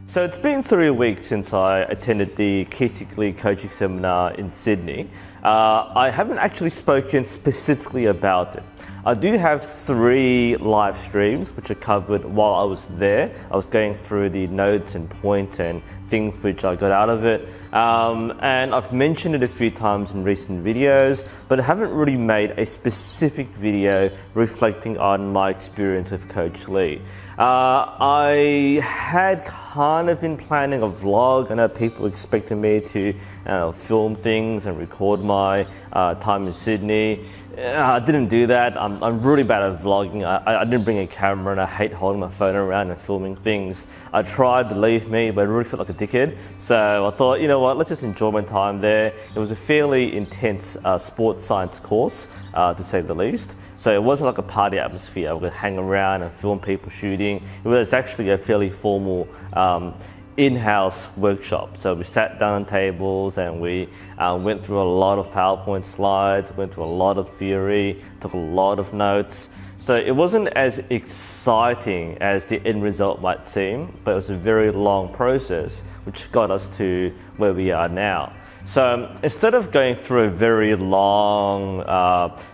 So it's been 3 weeks since I attended the KSL coaching seminar in Sydney. I haven't actually spoken specifically about it. I do have 3 live streams which are covered while I was there. I was going through the notes and points and things which I got out of it. And I've mentioned it a few times in recent videos, but I haven't really made a specific video reflecting on my experience with Coach Lee. I had kind of been planning a vlog. I know people expected me to film things and record my time in Sydney. I didn't do that. I'm really bad at vlogging. I didn't bring a camera and I hate holding my phone around and filming things. I tried, believe me, but I really felt like a dickhead. So I thought, you know what, let's just enjoy my time there. It was a fairly intense sports science course, to say the least. So it wasn't like a party atmosphere. I would hang around and film people shooting. It was actually a fairly formal in-house workshop. So we sat down on tables and we went through a lot of PowerPoint slides, went through a lot of theory, took a lot of notes. So it wasn't as exciting as the end result might seem, but it was a very long process which got us to where we are now. So instead of going through a very long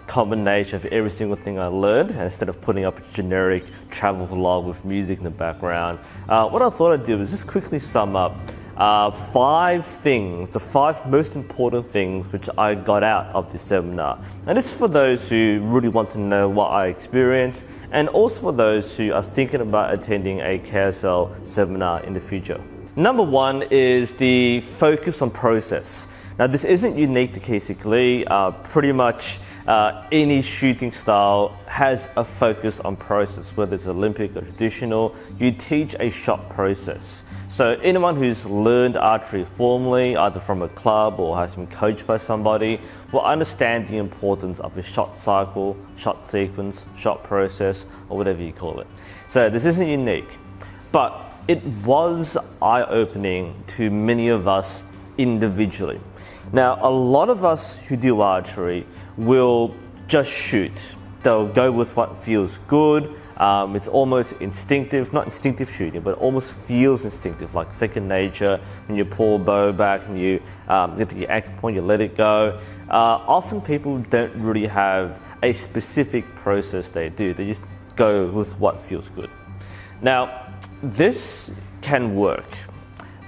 combination of every single thing I learned, and instead of putting up a generic travel vlog with music in the background, what I thought I'd do is just quickly sum up 5 things, the 5 most important things which I got out of this seminar. And this is for those who really want to know what I experienced, and also for those who are thinking about attending a KSL seminar in the future. Number 1 is the focus on process. Now this isn't unique to KSL. Pretty much any shooting style has a focus on process, whether it's Olympic or traditional. You teach a shot process. So anyone who's learned archery formally, either from a club or has been coached by somebody, will understand the importance of a shot cycle, shot sequence, shot process, or whatever you call it. So this isn't unique, but it was eye-opening to many of us individually. Now, a lot of us who do archery will just shoot. They'll go with what feels good. It's almost instinctive, not instinctive shooting, but almost feels instinctive, like second nature. When you pull a bow back and you get to your anchor point, you let it go. Often people don't really have a specific process they do. They just go with what feels good. Now, this can work,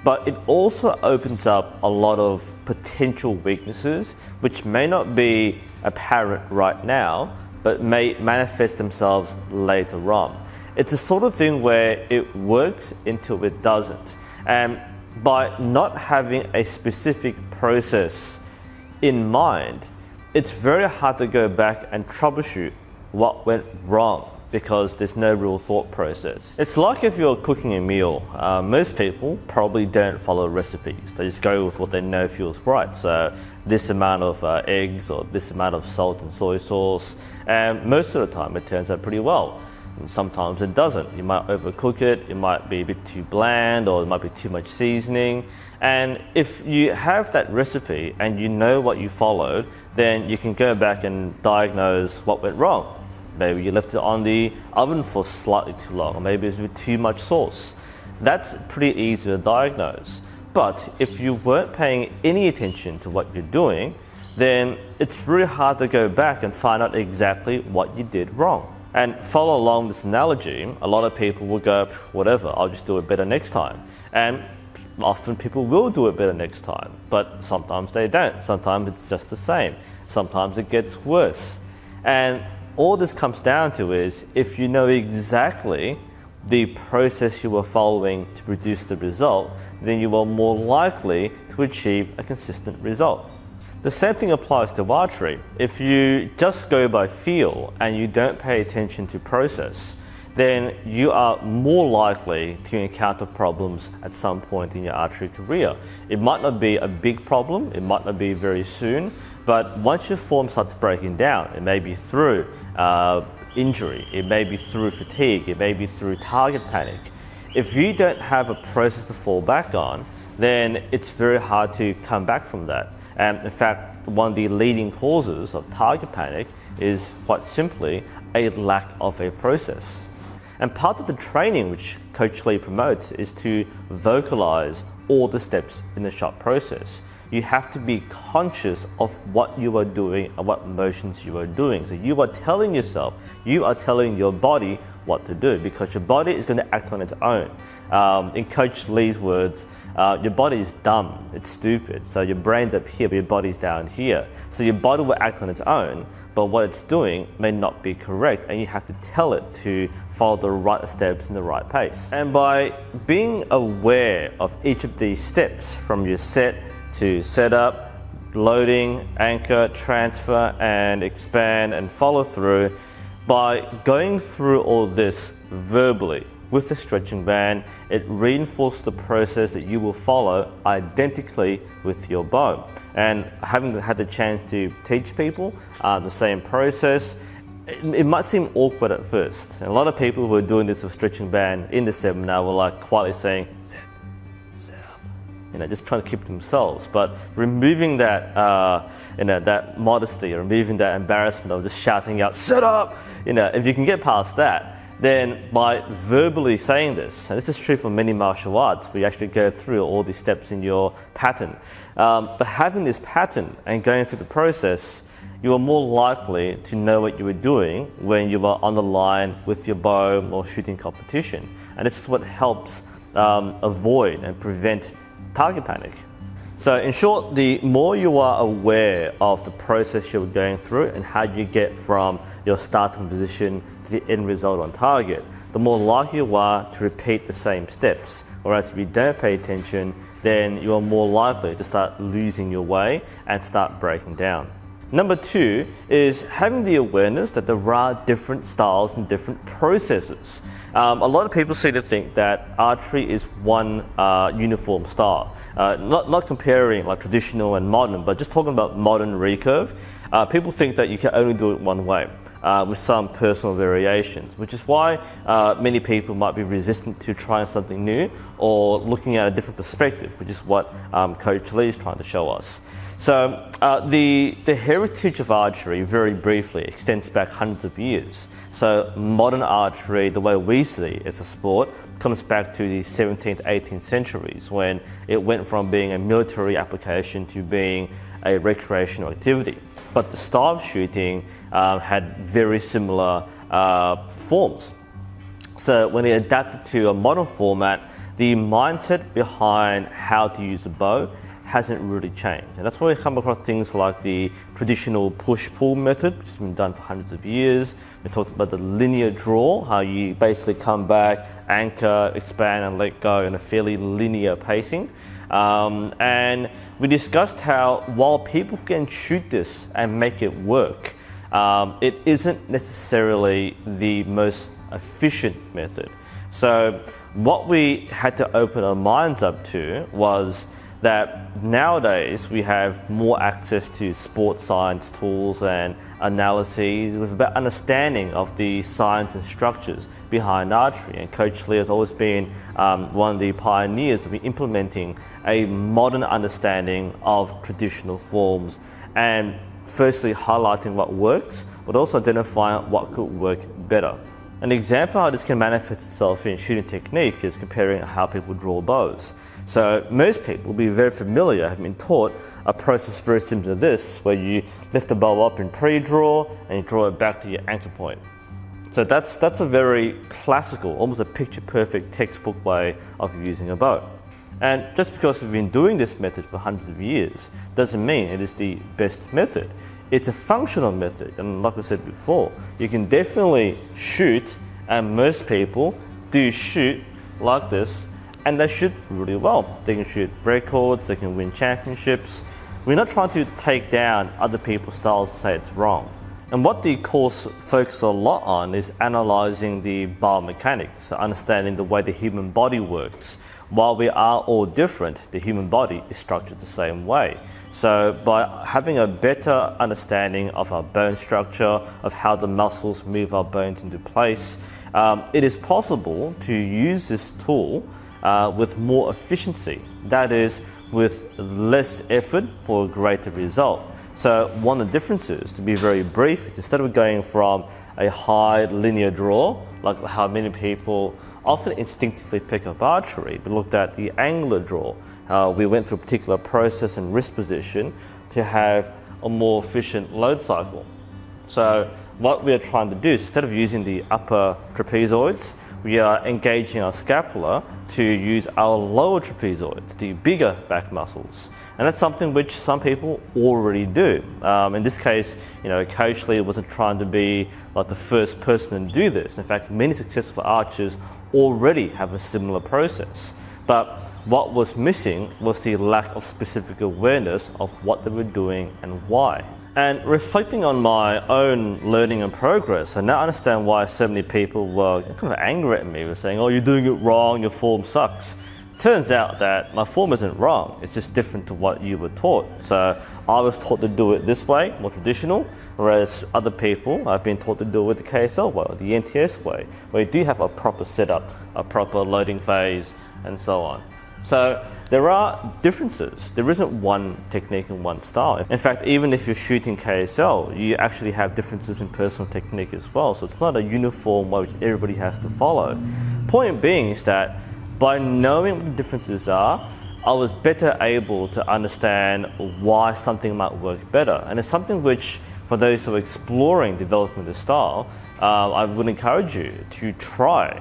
but it also opens up a lot of potential weaknesses which may not be apparent right now, but may manifest themselves later on. It's the sort of thing where it works until it doesn't. And by not having a specific process in mind, it's very hard to go back and troubleshoot what went wrong, because there's no real thought process. It's like if you're cooking a meal. Most people probably don't follow recipes. They just go with what they know feels right. So this amount of eggs or this amount of salt and soy sauce, and most of the time it turns out pretty well. And sometimes it doesn't. You might overcook it, it might be a bit too bland, or it might be too much seasoning. And if you have that recipe and you know what you followed, then you can go back and diagnose what went wrong. Maybe you left it on the oven for slightly too long, or maybe it's with too much sauce. That's pretty easy to diagnose. But if you weren't paying any attention to what you're doing, then it's really hard to go back and find out exactly what you did wrong. And follow along this analogy, a lot of people will go, whatever, I'll just do it better next time. And often people will do it better next time, but sometimes they don't. Sometimes it's just the same. Sometimes it gets worse. And all this comes down to is, if you know exactly the process you were following to produce the result, then you are more likely to achieve a consistent result. The same thing applies to archery. If you just go by feel and you don't pay attention to process, then you are more likely to encounter problems at some point in your archery career. It might not be a big problem, it might not be very soon, but once your form starts breaking down, it may be through injury, it may be through fatigue, it may be through target panic. If you don't have a process to fall back on, then it's very hard to come back from that. And in fact, one of the leading causes of target panic is quite simply a lack of a process. And part of the training which Coach Lee promotes is to vocalize all the steps in the shot process. You have to be conscious of what you are doing and what motions you are doing. So you are telling yourself, you are telling your body what to do, because your body is going to act on its own. In Coach Lee's words, your body is dumb, it's stupid. So your brain's up here, but your body's down here. So your body will act on its own, but what it's doing may not be correct, and you have to tell it to follow the right steps in the right pace. And by being aware of each of these steps, from your set to setup, loading, anchor, transfer, and expand and follow through, by going through all this verbally with the stretching band, it reinforces the process that you will follow identically with your bow. And having had the chance to teach people the same process, it might seem awkward at first. And a lot of people who are doing this with stretching band in the seminar were like quietly saying, set up, just trying to keep it themselves. But removing that, that modesty, or removing that embarrassment of just shouting out, set up, if you can get past that, then by verbally saying this, and this is true for many martial arts, we actually go through all these steps in your pattern. But having this pattern and going through the process, you are more likely to know what you were doing when you are on the line with your bow or shooting competition. And this is what helps avoid and prevent target panic. So in short, the more you are aware of the process you're going through and how you get from your starting position to the end result on target, the more likely you are to repeat the same steps. Whereas if you don't pay attention, then you are more likely to start losing your way and start breaking down. Number 2 is having the awareness that there are different styles and different processes. A lot of people seem to think that archery is one uniform style. Not comparing like traditional and modern, but just talking about modern recurve. People think that you can only do it one way, with some personal variations, which is why many people might be resistant to trying something new or looking at a different perspective, which is what Coach Lee is trying to show us. So the heritage of archery, very briefly, extends back hundreds of years. So modern archery, the way we see it as a sport, comes back to the 17th, 18th centuries, when it went from being a military application to being a recreational activity. But the style of shooting had very similar forms. So when it adapted to a modern format, the mindset behind how to use a bow hasn't really changed. And that's why we come across things like the traditional push-pull method, which has been done for hundreds of years. We talked about the linear draw, how you basically come back, anchor, expand, and let go in a fairly linear pacing. And we discussed how while people can shoot this and make it work, it isn't necessarily the most efficient method. So what we had to open our minds up to was that nowadays we have more access to sports science tools and analyses with a better understanding of the science and structures behind archery. And Coach Lee has always been one of the pioneers of implementing a modern understanding of traditional forms, and firstly highlighting what works, but also identifying what could work better. An example how this can manifest itself in shooting technique is comparing how people draw bows. So most people will be very familiar, have been taught a process very similar to this, where you lift the bow up in pre-draw and you draw it back to your anchor point. So that's a very classical, almost a picture-perfect textbook way of using a bow. And just because we've been doing this method for hundreds of years doesn't mean it is the best method. It's a functional method, and like I said before, you can definitely shoot, and most people do shoot like this, and they shoot really well. They can shoot records, they can win championships. We're not trying to take down other people's styles and say it's wrong. And what the course focuses a lot on is analysing the biomechanics, so understanding the way the human body works. While we are all different, the human body is structured the same way. So by having a better understanding of our bone structure, of how the muscles move our bones into place, it is possible to use this tool with more efficiency. That is, with less effort for a greater result. So one of the differences, to be very brief, is instead of going from a high linear draw, like how many people often instinctively pick up archery, we looked at the angular draw. We went through a particular process and wrist position to have a more efficient load cycle. So what we are trying to do is, instead of using the upper trapezoids, we are engaging our scapula to use our lower trapezoids, the bigger back muscles. And that's something which some people already do. In this case, Coach Lee wasn't trying to be like the first person to do this. In fact, many successful archers already have a similar process. But what was missing was the lack of specific awareness of what they were doing and why. And reflecting on my own learning and progress, I now understand why so many people were kind of angry at me, were saying, "Oh, you're doing it wrong, your form sucks." Turns out that my form isn't wrong, it's just different to what you were taught. So I was taught to do it this way, more traditional, whereas other people have been taught to do it the KSL way, or the NTS way, where you do have a proper setup, a proper loading phase, and so on. So there are differences. There isn't one technique and one style. In fact, even if you're shooting KSL, you actually have differences in personal technique as well. So it's not a uniform way which everybody has to follow. Point being is that by knowing what the differences are, I was better able to understand why something might work better. And it's something which, for those who are exploring developing the style, I would encourage you to try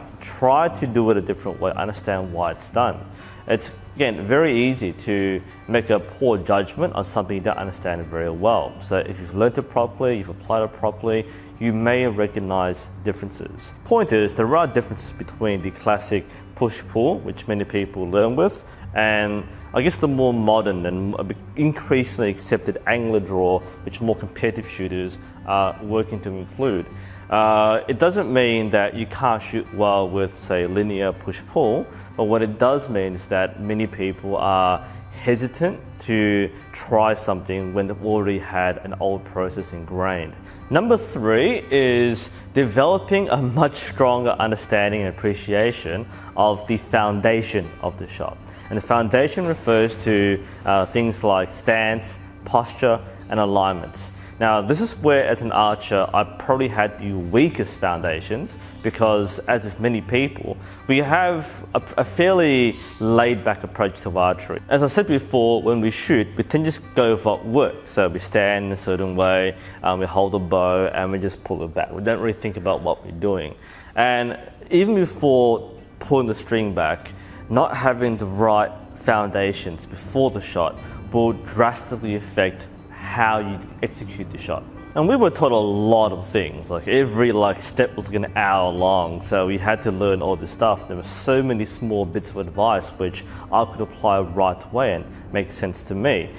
to do it a different way, understand why it's done. It's, again, very easy to make a poor judgment on something you don't understand very well. So if you've learned it properly, you've applied it properly, you may recognize differences. Point is, there are differences between the classic push-pull, which many people learn with, and I guess the more modern and increasingly accepted angular draw, which more competitive shooters are working to include. It doesn't mean that you can't shoot well with, say, linear push-pull, but what it does mean is that many people are hesitant to try something when they've already had an old process ingrained. Number 3 is developing a much stronger understanding and appreciation of the foundation of the shot. And the foundation refers to things like stance, posture, and alignment. Now, this is where, as an archer, I probably had the weakest foundations because, as with many people, we have a fairly laid-back approach to archery. As I said before, when we shoot, we tend to just go with what works. So we stand in a certain way, we hold a bow, and we just pull it back. We don't really think about what we're doing. And even before pulling the string back, not having the right foundations before the shot will drastically affect how you execute the shot. And we were taught a lot of things, like every step was like an hour long, so we had to learn all this stuff. There were so many small bits of advice which I could apply right away and make sense to me.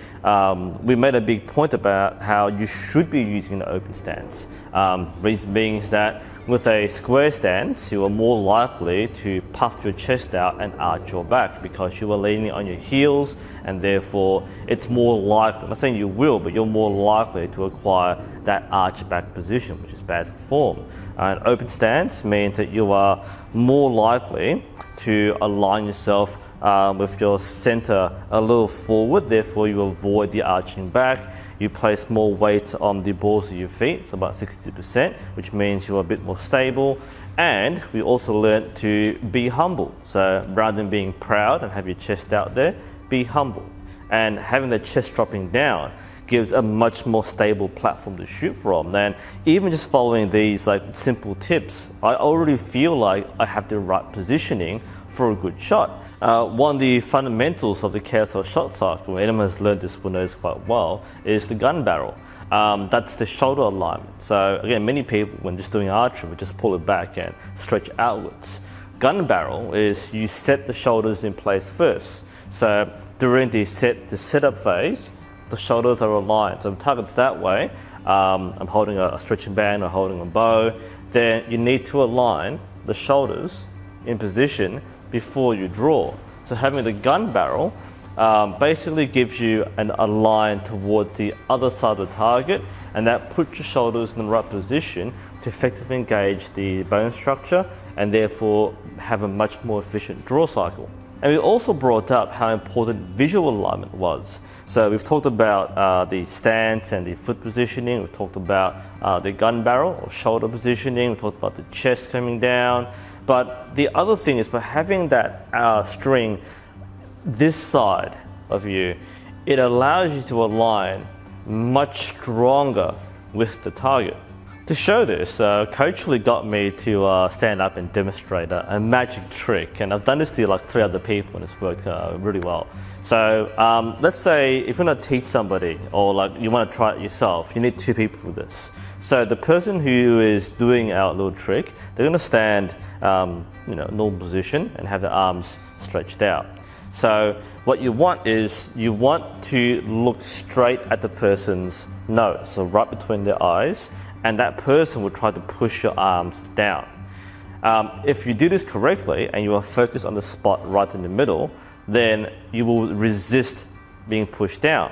We made a big point about how you should be using an open stance. Reason being is that with a square stance, you are more likely to puff your chest out and arch your back because you are leaning on your heels, and therefore it's more likely, I'm not saying you will, but you're more likely to acquire that arch back position, which is bad for form. An open stance means that you are more likely to align yourself with your center a little forward, therefore you avoid the arching back. You place more weight on the balls of your feet, so about 60%, which means you're a bit more stable. And we also learned to be humble. So rather than being proud and have your chest out there, be humble. And having the chest dropping down gives a much more stable platform to shoot from. And even just following these simple tips, I already feel like I have the right positioning for a good shot. One of the fundamentals of the KSL shot cycle, anyone has learned this will knows quite well, is the gun barrel. That's the shoulder alignment. So again, many people, when just doing archery, would just pull it back and stretch outwards. Gun barrel is you set the shoulders in place first. So during the setup phase, the shoulders are aligned. So if target's that way, I'm holding a stretching band or holding a bow, then you need to align the shoulders in position before you draw. So having the gun barrel basically gives you a line towards the other side of the target, and that puts your shoulders in the right position to effectively engage the bone structure and therefore have a much more efficient draw cycle. And we also brought up how important visual alignment was. So we've talked about the stance and the foot positioning. We've talked about the gun barrel or shoulder positioning. We've talked about the chest coming down. But the other thing is by having that string this side of you, it allows you to align much stronger with the target. To show this, Coach Lee got me to stand up and demonstrate a magic trick, and I've done this to like 3 other people and it's worked really well. So let's say if you're going to teach somebody or like you want to try it yourself, you need 2 people for this. So the person who is doing our little trick, they're going to stand normal position and have their arms stretched out. So what you want is you want to look straight at the person's nose, so right between their eyes, and that person will try to push your arms down. If you do this correctly and you are focused on the spot right in the middle, then you will resist being pushed down.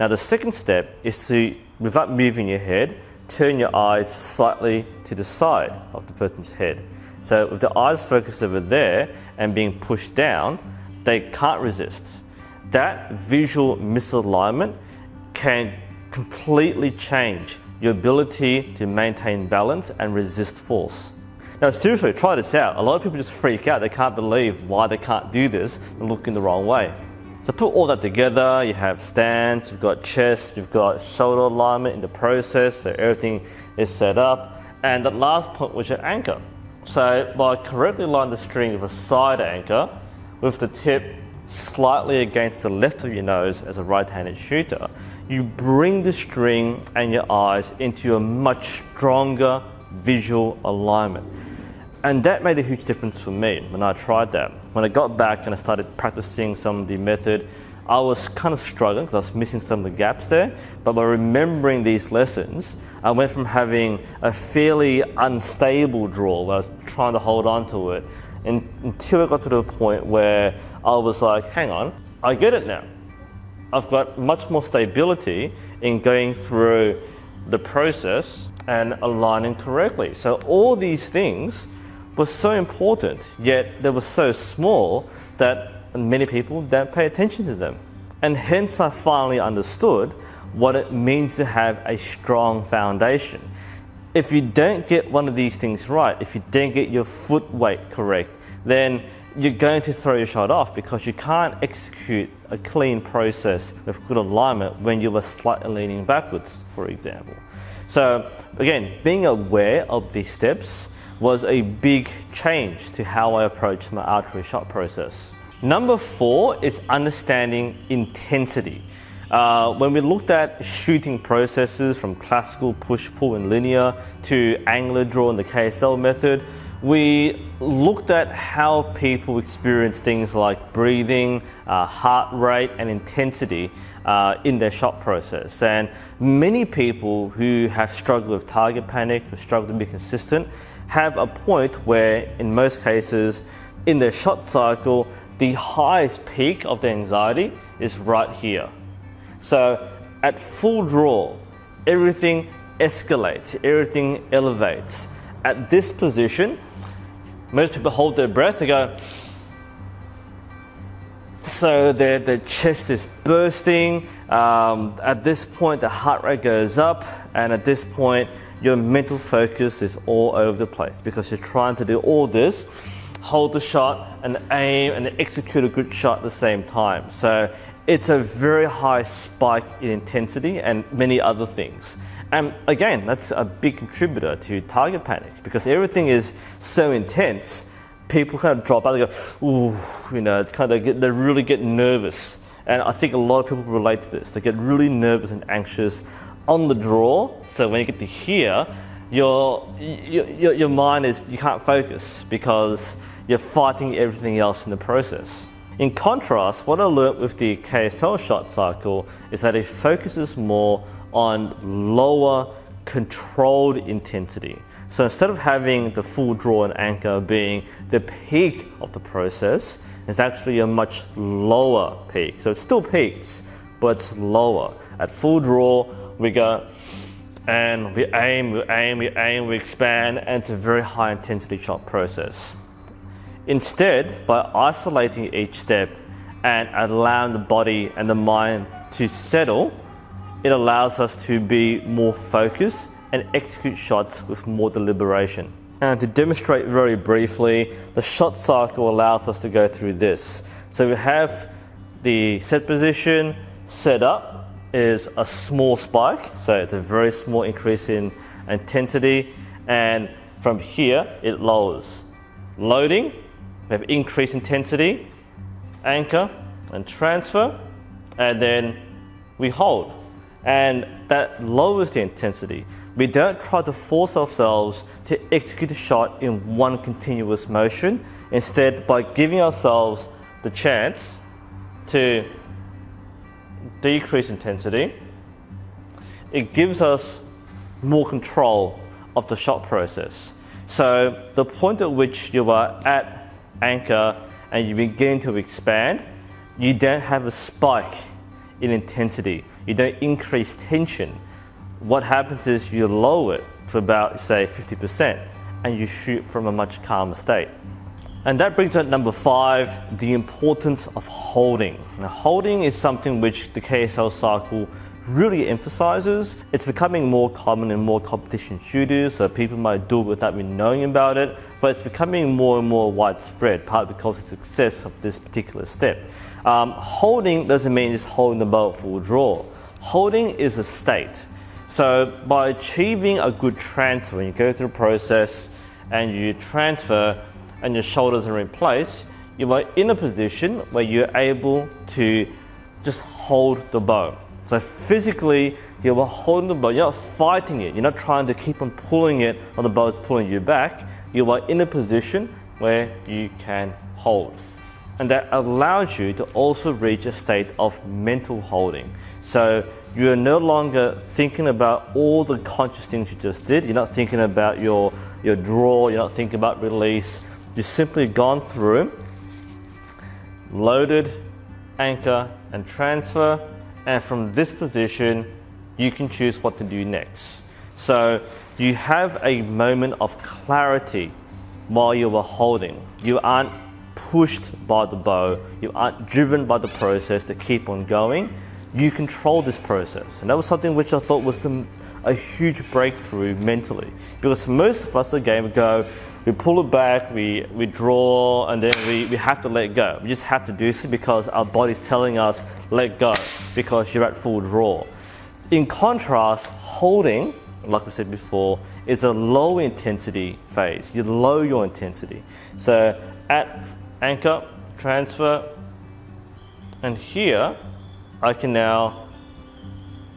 Now the second step is to, without moving your head, turn your eyes slightly to the side of the person's head. So with the eyes focused over there and being pushed down, they can't resist. That visual misalignment can completely change your ability to maintain balance and resist force. Now seriously, try this out. A lot of people just freak out. They can't believe why they can't do this and look in the wrong way. So put all that together, you have stance, you've got chest, you've got shoulder alignment in the process, so everything is set up. And the last point was your anchor. So by correctly aligning the string with a side anchor, with the tip slightly against the left of your nose as a right-handed shooter, you bring the string and your eyes into a much stronger visual alignment. And that made a huge difference for me when I tried that. When I got back and I started practicing some of the method, I was kind of struggling because I was missing some of the gaps there. But by remembering these lessons, I went from having a fairly unstable draw where I was trying to hold on to it until I got to the point where I was like, hang on, I get it now. I've got much more stability in going through the process and aligning correctly. So all these things were so important, yet they were so small that many people don't pay attention to them. And hence I finally understood what it means to have a strong foundation. If you don't get one of these things right, if you don't get your foot weight correct, then you're going to throw your shot off because you can't execute a clean process with good alignment when you were slightly leaning backwards, for example. So again, being aware of these steps was a big change to how I approach my archery shot process. Number 4 is understanding intensity. When we looked at shooting processes from classical push-pull and linear to angular draw and the KSL method, we looked at how people experience things like breathing, heart rate and intensity in their shot process. And many people who have struggled with target panic, who struggle to be consistent, have a point where in most cases in their shot cycle, the highest peak of the anxiety is right here. So at full draw, everything escalates, everything elevates. At this position, most people hold their breath, they go, so their chest is bursting. At this point, the heart rate goes up, and at this point, your mental focus is all over the place because you're trying to do all this, hold the shot and aim and execute a good shot at the same time. So it's a very high spike in intensity and many other things. And again, that's a big contributor to target panic because everything is so intense, people kind of drop out, they go, ooh, it's kind of, they really get nervous. And I think a lot of people relate to this. They get really nervous and anxious on the draw. So when you get to here, your mind is, you can't focus because you're fighting everything else in the process. In contrast, what I learned with the KSL shot cycle is that it focuses more on lower controlled intensity. So instead of having the full draw and anchor being the peak of the process, it's actually a much lower peak. So it still peaks, but it's lower. At full draw, we go and we aim, we expand, and it's a very high intensity shot process. Instead, by isolating each step and allowing the body and the mind to settle, it allows us to be more focused and execute shots with more deliberation. And to demonstrate very briefly, the shot cycle allows us to go through this. So we have the set position, set up is a small spike, so it's a very small increase in intensity, and from here it lowers. Loading, we have increased intensity, anchor and transfer, and then we hold. And that lowers the intensity. We don't try to force ourselves to execute a shot in one continuous motion. Instead, by giving ourselves the chance to decrease intensity, it gives us more control of the shot process. So the point at which you are at anchor and you begin to expand, you don't have a spike in intensity. You don't increase tension. What happens is you lower it to about, say, 50%, and you shoot from a much calmer state. And that brings us to number 5, the importance of holding. Now, holding is something which the KSL cycle really emphasizes. It's becoming more common in more competition shooters, so people might do it without me knowing about it, but it's becoming more and more widespread, partly because of the success of this particular step. Holding doesn't mean just holding the bow at full draw. Holding is a state. So by achieving a good transfer, when you go through the process and you transfer and your shoulders are in place, you are in a position where you're able to just hold the bow. So physically, you are holding the bow, you're not fighting it, you're not trying to keep on pulling it or the bow is pulling you back. You are in a position where you can hold. And that allows you to also reach a state of mental holding. So you're no longer thinking about all the conscious things you just did. You're not thinking about your draw, you're not thinking about release. You've simply gone through, loaded, anchor, and transfer, and from this position, you can choose what to do next. So you have a moment of clarity while you are holding. You aren't pushed by the bow, you aren't driven by the process to keep on going. You control this process. And that was something which I thought was a huge breakthrough mentally. Because most of us at the game go, we pull it back, we draw, and then we have to let go. We just have to do this because our body's telling us, let go, because you're at full draw. In contrast, holding, like we said before, is a low intensity phase. You lower your intensity. So at anchor, transfer, and here, I can now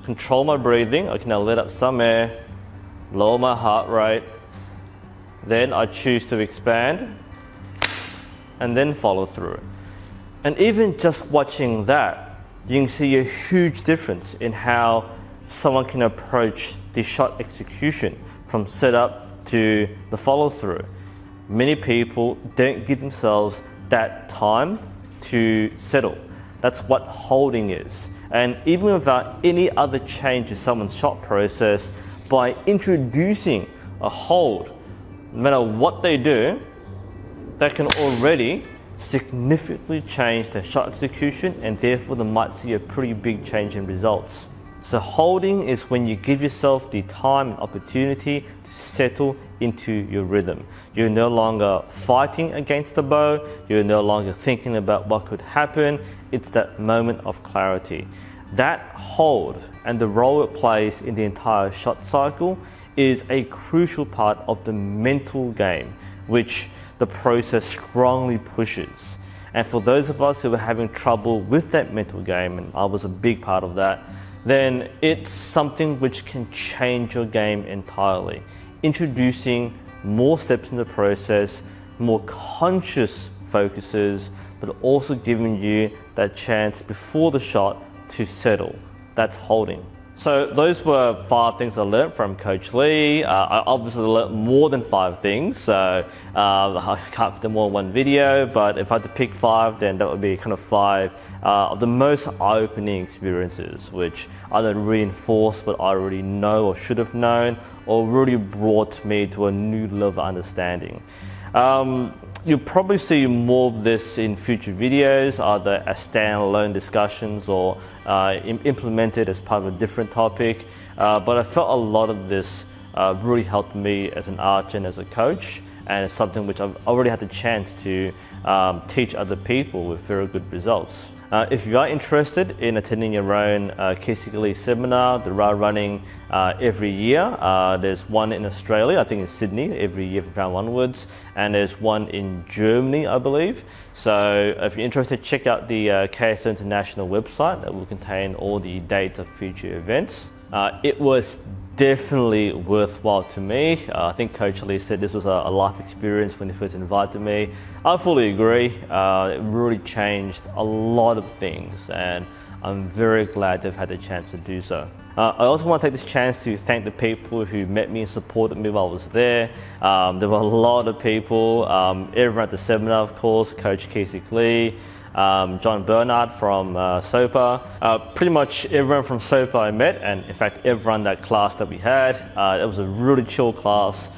control my breathing. I can now let out some air, lower my heart rate. Then I choose to expand and then follow through. And even just watching that, you can see a huge difference in how someone can approach the shot execution from setup to the follow through. Many people don't give themselves that time to settle. That's what holding is. And even without any other change to someone's shot process, by introducing a hold, no matter what they do, that can already significantly change their shot execution, and therefore they might see a pretty big change in results. So holding is when you give yourself the time and opportunity to settle into your rhythm. You're no longer fighting against the bow, you're no longer thinking about what could happen. It's that moment of clarity. That hold and the role it plays in the entire shot cycle is a crucial part of the mental game, which the process strongly pushes. And for those of us who are having trouble with that mental game, and I was a big part of that, then it's something which can change your game entirely. Introducing more steps in the process, more conscious focuses, but also giving you that chance before the shot to settle. That's holding. So those were 5 things I learned from Coach Lee. I obviously learned more than 5 things, so I can't fit them all in one video, but if I had to pick 5, then that would be kind of 5 of the most eye-opening experiences, which either reinforced what I already know or should have known, or really brought me to a new level of understanding. You'll probably see more of this in future videos, either as standalone discussions or implemented as part of a different topic. But I felt a lot of this really helped me as an archer and as a coach, and it's something which I've already had the chance to teach other people with very good results. If you are interested in attending your own KSL seminar, they are running every year. There's one in Australia, I think in Sydney, every year from round onwards, and there's one in Germany, I believe. So if you're interested, check out the KSL International website that will contain all the dates of future events. It was definitely worthwhile to me. I think Coach Lee said this was a life experience when he first invited me. I fully agree. It really changed a lot of things, and I'm very glad to have had the chance to do so. I also want to take this chance to thank the people who met me and supported me while I was there. There were a lot of people, everyone at the seminar, of course, Coach Lee, John Bernard from SOPA. Pretty much everyone from SOPA I met, and in fact everyone that class that we had. It was a really chill class,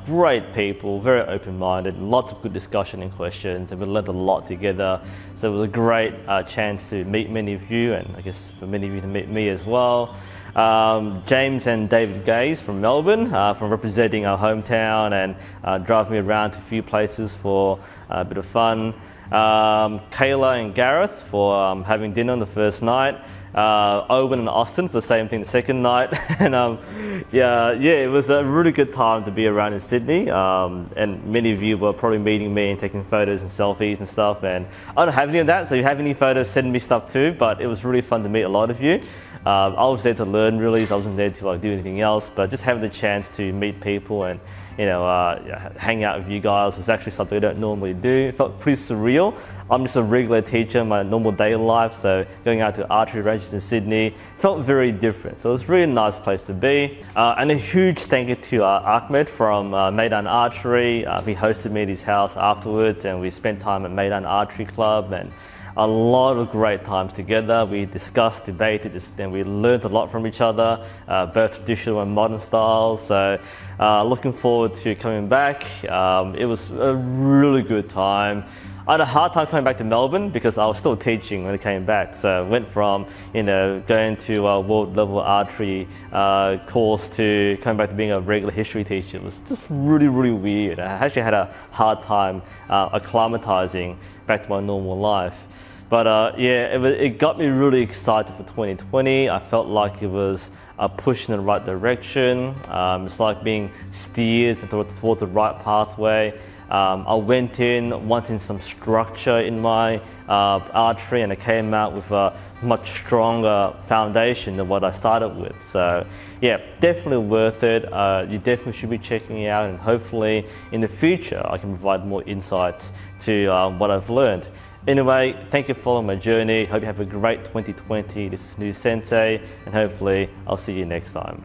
great people, very open-minded, lots of good discussion and questions, and we learned a lot together. So it was a great chance to meet many of you, and I guess for many of you to meet me as well. James and David Gaze from Melbourne, from representing our hometown and driving me around to a few places for a bit of fun. Kayla and Gareth for having dinner on the first night. Owen and Austin for the same thing the second night. And yeah, it was a really good time to be around in Sydney. And many of you were probably meeting me and taking photos and selfies and stuff. And I don't have any of that, so if you have any photos, send me stuff too. But it was really fun to meet a lot of you. I was there to learn really, so I wasn't there to do anything else, but just having the chance to meet people and hang out with you guys was actually something I don't normally do. It felt pretty surreal. I'm just a regular teacher in my normal day life, so going out to archery ranges in Sydney felt very different. So it was a really nice place to be. And a huge thank you to Ahmed from Maidan Archery. He hosted me at his house afterwards, and we spent time at Maidan Archery Club, and a lot of great times together. We discussed, debated, and we learned a lot from each other, both traditional and modern styles. So looking forward to coming back. It was a really good time. I had a hard time coming back to Melbourne because I was still teaching when I came back. So I went from going to a world level archery course to coming back to being a regular history teacher. It was just really, really weird. I actually had a hard time acclimatizing back to my normal life. But it got me really excited for 2020. I felt like it was a push in the right direction. It's like being steered towards the right pathway. I went in wanting some structure in my archery, and I came out with a much stronger foundation than what I started with. So yeah, definitely worth it. You definitely should be checking it out, and hopefully in the future I can provide more insights to what I've learned. Anyway, thank you for following my journey. Hope you have a great 2020. This is NUSensei, and hopefully I'll see you next time.